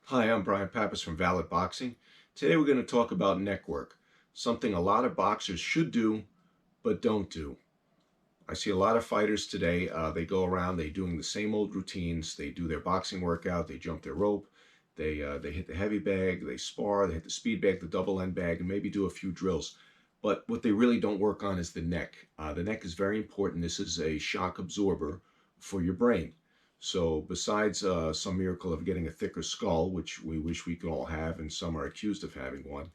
Hi, I'm Bryant Pappas from Valid Boxing. Today we're going to talk about neck work, something a lot of boxers should do but don't do. I see a lot of fighters today, they go around, they doing the same old routines. They do their boxing workout, they jump their rope, they hit the heavy bag, they spar, they hit the speed bag, the double end bag, and maybe do a few drills. But what they really don't work on is the neck. The neck is very important. This is a shock absorber for your brain. So besides some miracle of getting a thicker skull, which we wish we could all have, and some are accused of having one,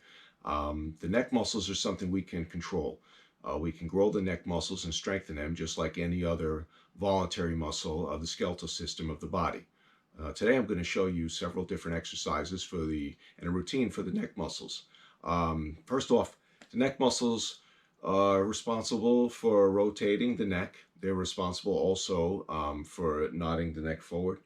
the neck muscles are something we can control. We can grow the neck muscles and strengthen them just like any other voluntary muscle of the skeletal system of the body. Today I'm going to show you several different exercises and a routine for the neck muscles. First off, the neck muscles are responsible for rotating the neck. They're responsible also for nodding the neck forward,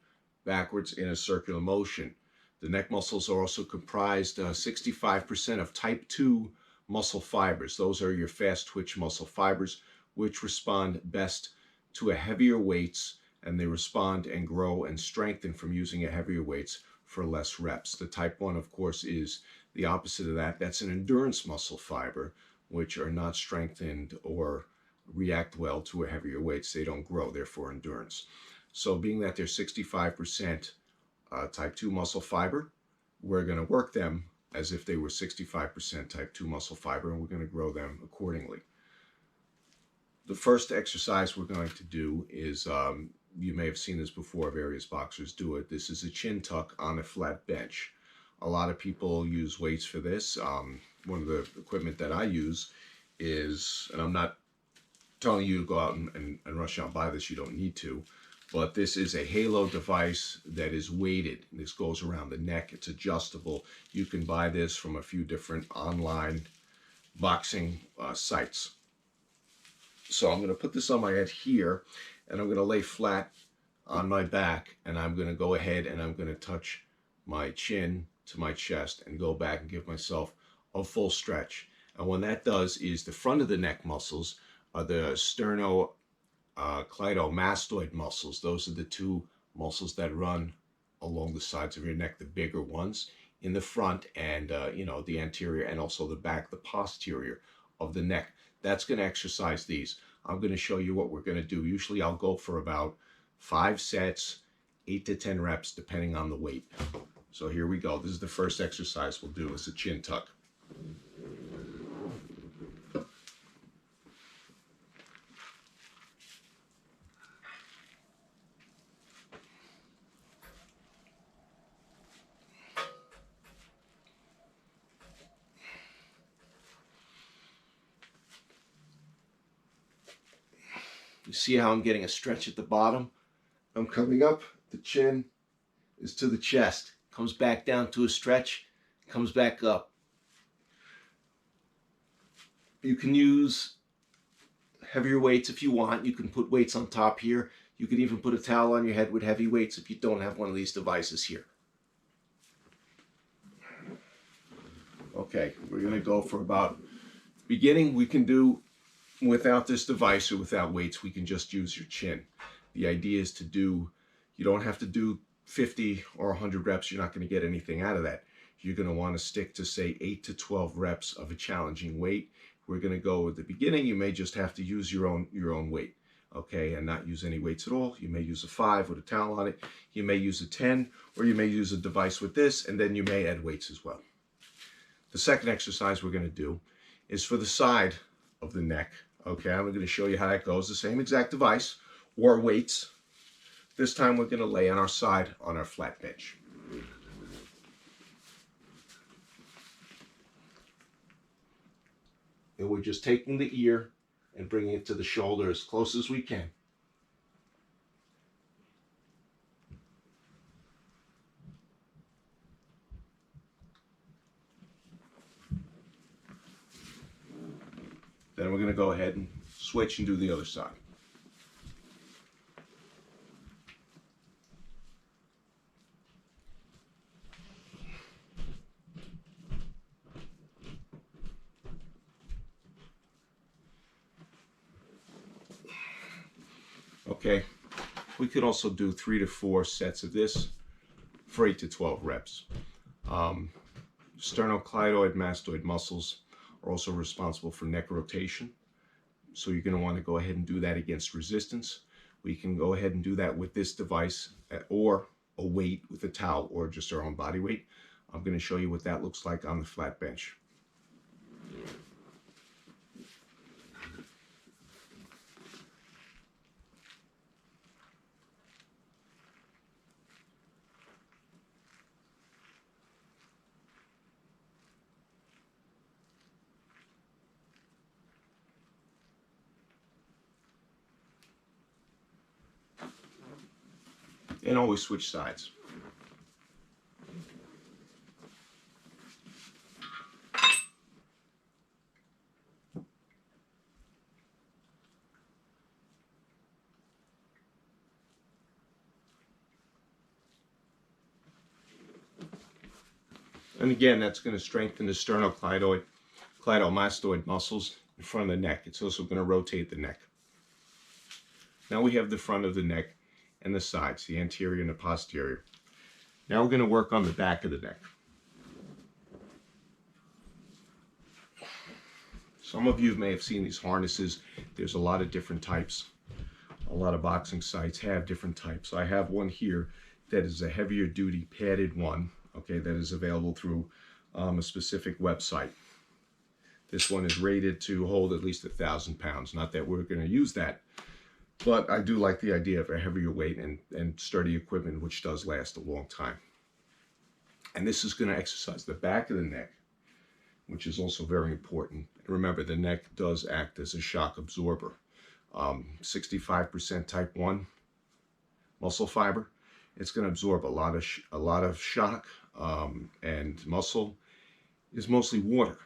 backwards in a circular motion. The neck muscles are also comprised 65% of type 2 muscle fibers. Those are your fast twitch muscle fibers, which respond best to a heavier weights, and they respond and grow and strengthen from using a heavier weights for less reps. The type 1, of course, is the opposite of that. That's an endurance muscle fiber, which are not strengthened or react well to a heavier weights. They don't grow, therefore endurance. So being that they're 65% type 2 muscle fiber, we're going to work them as if they were 65% type 2 muscle fiber, and we're going to grow them accordingly. The first exercise we're going to do is, you may have seen this before, various boxers do it. This is a chin tuck on a flat bench. A lot of people use weights for this. One of the equipment that I use is, and I'm not telling you to go out and rush out and buy this, you don't need to, but this is a halo device that is weighted. This goes around the neck. It's adjustable. You can buy this from a few different online boxing sites. So I'm going to put this on my head here, and I'm going to lay flat on my back, and I'm going to go ahead and I'm going to touch my chin to my chest and go back and give myself a full stretch. And when that does is the front of the neck muscles are the sternocleidomastoid muscles. Those are the two muscles that run along the sides of your neck, the bigger ones in the front and the anterior and also the back, the posterior of the neck. That's going to exercise these. I'm going to show you what we're going to do. Usually I'll go for about 5 sets, 8 to 10 reps, depending on the weight. So here we go. This is the first exercise we'll do. It's a chin tuck. You see how I'm getting a stretch at the bottom? I'm coming up, the chin is to the chest, comes back down to a stretch, comes back up. You can use heavier weights if you want. You can put weights on top here. You can even put a towel on your head with heavy weights if you don't have one of these devices here. Okay, we're going to go for about, beginning we can do without this device or without weights. We can just use your chin. The idea is you don't have to do 50 or 100 reps. You're not going to get anything out of that. You're going to want to stick to, say, 8 to 12 reps of a challenging weight. We're going to go at the beginning. You may just have to use your own weight, okay, and not use any weights at all. You may use a 5 with a towel on it. You may use a 10, or you may use a device with this, and then you may add weights as well. The second exercise we're going to do is for the side of the neck. Okay, I'm going to show you how that goes. The same exact device or weights. This time we're going to lay on our side on our flat bench. And we're just taking the ear and bringing it to the shoulder as close as we can. Then we're going to go ahead and switch and do the other side. Okay, we could also do 3 to 4 sets of this for 8 to 12 reps. Sternocleidoid mastoid muscles are also responsible for neck rotation. So you're going to want to go ahead and do that against resistance. We can go ahead and do that with this device or a weight with a towel or just our own body weight. I'm going to show you what that looks like on the flat bench. And always switch sides. And again, that's going to strengthen the sternocleidomastoid muscles in front of the neck. It's also going to rotate the neck. Now we have the front of the neck and the sides, the anterior and the posterior. Now we're going to work on the back of the neck. Some of you may have seen these harnesses. There's a lot of different types. A lot of boxing sites have different types. I have one here that is a heavier duty padded one, okay, that is available through a specific website. This one is rated to hold at least 1,000 pounds. Not that we're going to use that, but I do like the idea of a heavier weight and sturdy equipment, which does last a long time. And this is going to exercise the back of the neck, which is also very important. Remember, the neck does act as a shock absorber. 65% type 1 muscle fiber. It's going to absorb a lot of shock, and muscle is mostly water.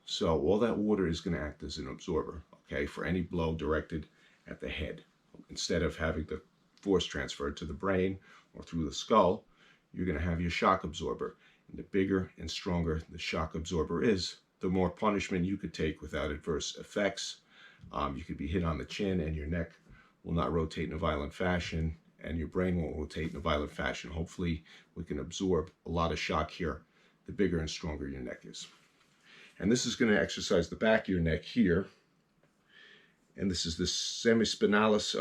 So all that water is going to act as an absorber, okay, for any blow directed at the head. Instead of having the force transferred to the brain or through the skull, you're going to have your shock absorber. And the bigger and stronger the shock absorber is, the more punishment you could take without adverse effects. You could be hit on the chin and your neck will not rotate in a violent fashion, and your brain won't rotate in a violent fashion. Hopefully we can absorb a lot of shock here, the bigger and stronger your neck is. And this is going to exercise the back of your neck here. And this is the semispinalis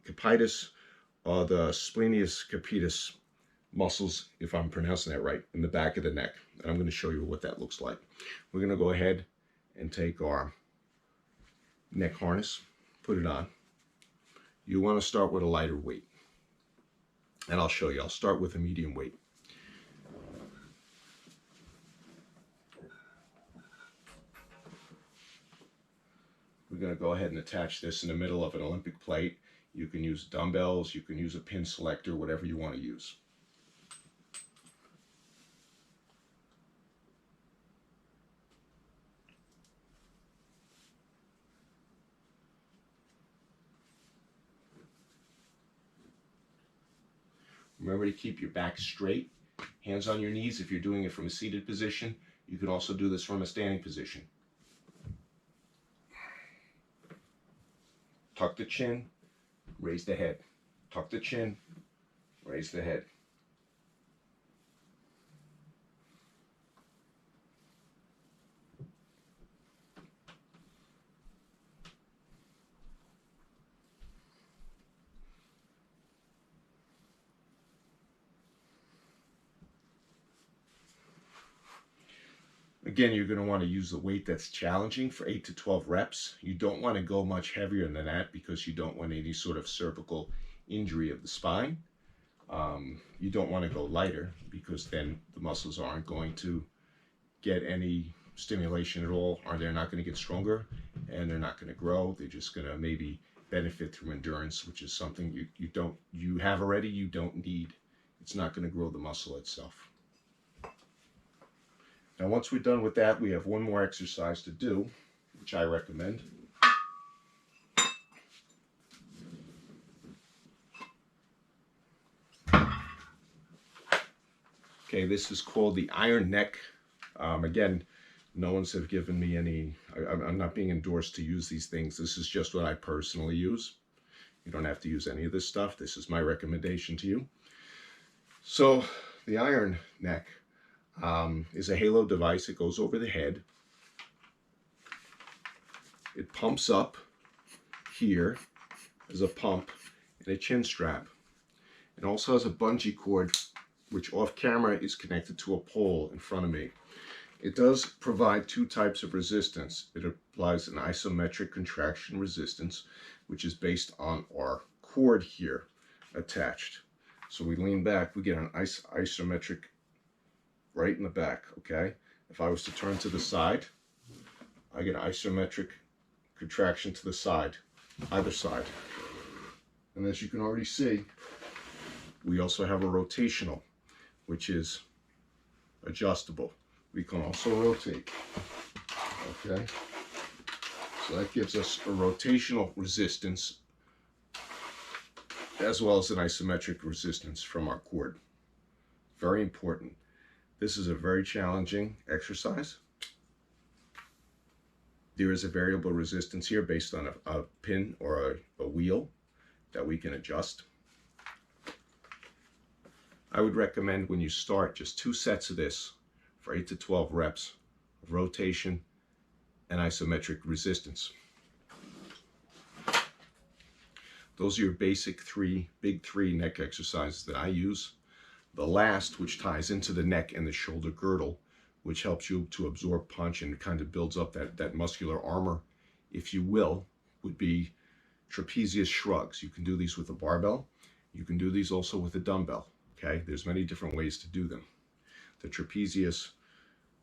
capitis, or the splenius capitis muscles, if I'm pronouncing that right, in the back of the neck. And I'm going to show you what that looks like. We're going to go ahead and take our neck harness, put it on. You want to start with a lighter weight. And I'll show you. I'll start with a medium weight. We're going to go ahead and attach this in the middle of an Olympic plate. You can use dumbbells, you can use a pin selector, whatever you want to use. Remember to keep your back straight, hands on your knees if you're doing it from a seated position. You can also do this from a standing position. Tuck the chin, raise the head. Tuck the chin, raise the head. Again, you're going to want to use the weight that's challenging for 8 to 12 reps. You don't want to go much heavier than that because you don't want any sort of cervical injury of the spine. You don't want to go lighter because then the muscles aren't going to get any stimulation at all, or they're not going to get stronger and they're not going to grow. They're just going to maybe benefit through endurance, which is something you have already, you don't need. It's not going to grow the muscle itself. Now, once we're done with that, we have one more exercise to do, which I recommend. Okay, this is called the iron neck. Again, no one's have given me any, I'm not being endorsed to use these things. This is just what I personally use. You don't have to use any of this stuff. This is my recommendation to you. So the iron neck is a halo device. It goes over the head. It pumps up here as a pump and a chin strap. It also has a bungee cord, which off camera is connected to a pole in front of me. It does provide two types of resistance. It applies an isometric contraction resistance, which is based on our cord here attached. So we lean back, we get an isometric right in the back, okay? If I was to turn to the side, I get isometric contraction to the side, either side. And as you can already see, we also have a rotational, which is adjustable. We can also rotate, okay? So that gives us a rotational resistance as well as an isometric resistance from our cord. Very important. This is a very challenging exercise. There is a variable resistance here based on a pin or a wheel that we can adjust. I would recommend when you start just 2 sets of this for 8 to 12 reps of rotation and isometric resistance. Those are your basic big three neck exercises that I use. The last, which ties into the neck and the shoulder girdle, which helps you to absorb punch and kind of builds up that muscular armor, if you will, would be trapezius shrugs. You can do these with a barbell. You can do these also with a dumbbell. Okay, there's many different ways to do them. The trapezius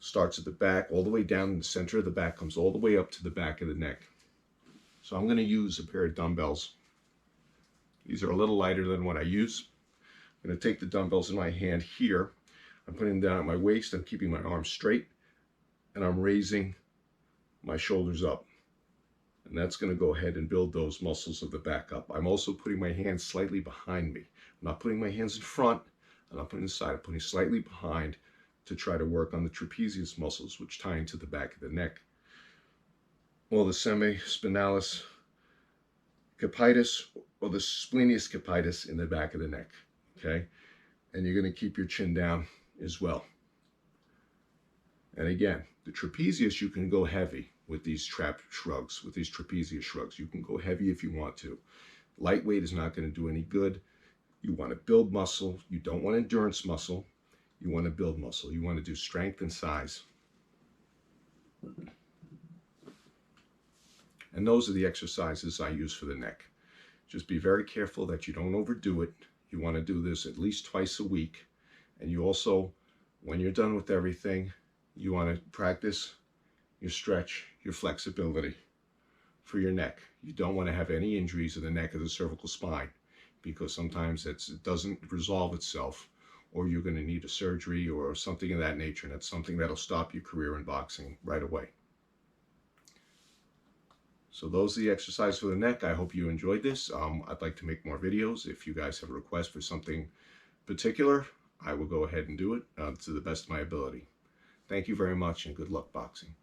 starts at the back, all the way down in the center of the back, comes all the way up to the back of the neck. So I'm going to use a pair of dumbbells. These are a little lighter than what I use. I'm going to take the dumbbells in my hand here. I'm putting them down at my waist. I'm keeping my arms straight, and I'm raising my shoulders up. And that's going to go ahead and build those muscles of the back up. I'm also putting my hands slightly behind me. I'm not putting my hands in front. I'm not putting inside. I'm putting slightly behind to try to work on the trapezius muscles, which tie into the back of the neck. Or the semispinalis capitis, or the splenius capitis in the back of the neck, okay? And you're going to keep your chin down as well. And again, the trapezius, you can go heavy with these shrugs, with these trapezius shrugs. You can go heavy if you want to. Lightweight is not going to do any good. You want to build muscle. You don't want endurance muscle. You want to build muscle. You want to do strength and size. And those are the exercises I use for the neck. Just be very careful that you don't overdo it. You want to do this at least twice a week. And you also, when you're done with everything, you want to practice your stretch, your flexibility for your neck. You don't want to have any injuries in the neck or the cervical spine, because sometimes it doesn't resolve itself, or you're going to need a surgery or something of that nature, and that's something that'll stop your career in boxing right away. So those are the exercises for the neck. I hope you enjoyed this. I'd like to make more videos. If you guys have a request for something particular, I will go ahead and do it to the best of my ability. Thank you very much, and good luck boxing.